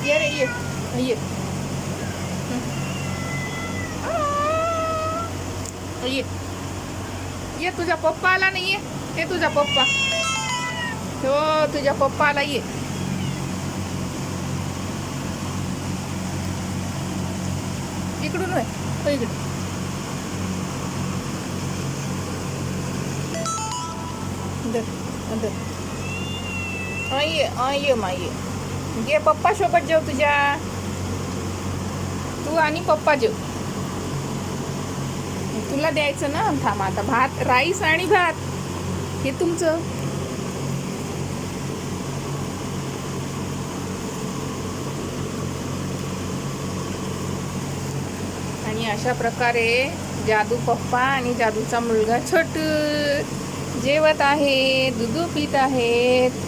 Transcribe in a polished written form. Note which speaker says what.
Speaker 1: ये रे ये ये ये ये तुझा पप्पा आला नाही ये. हे तुझा पप्पा. हो तुझ्या पप्पा आला ये. इकडून होय हो इकडे. ये माये ये पप्पा सोबत जेव तुझ्या. तू आणि पप्पा जेव. तुला द्यायचं ना. थांब आता भात राईस आणि भात हे तुमचं. आणि अशा प्रकारे जादू पप्पा आणि जादूचा मुलगा छोटू जेवत आहे. दूध पीत आहेत.